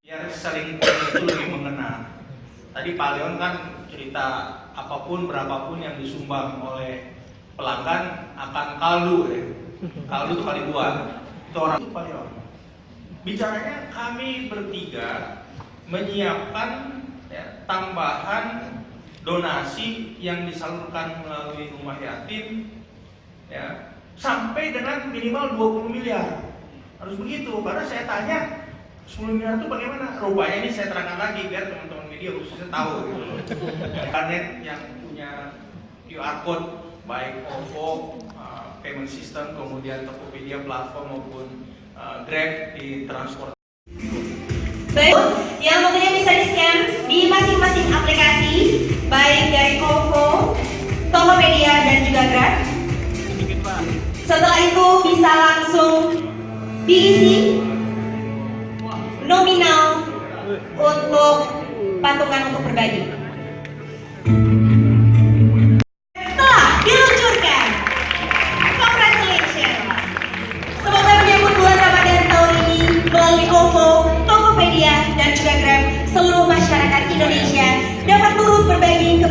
Biar saling itu lebih mengena. Tadi Pak Leon kan cerita apapun berapapun yang disumbang oleh pelanggan akan kaldu ya. Kaldu itu kali 2. Itu orang itu Pak Leon. Bicaranya kami bertiga menyiapkan ya, tambahan donasi yang disalurkan melalui rumah yatim ya, sampai dengan minimal 20 miliar. Harus begitu, karena saya tanya 10 miliar itu bagaimana? Rupanya ini saya terangkan lagi biar teman-teman media khususnya tahu gitu. Internet yang punya QR code baik OVO, payment system, kemudian Tokopedia platform maupun Grab di transport. Baik, yang tentunya bisa di-scan di masing-masing aplikasi baik dari OVO, Tokopedia dan juga Grab. Setelah itu bisa langsung diisi nominal untuk patungan untuk berbagi. Telah diluncurkan. Congratulations. Semoga menyambut bulan Ramadan tahun ini melalui OVO, Tokopedia dan juga Grab, seluruh masyarakat Indonesia dapat turut berbagi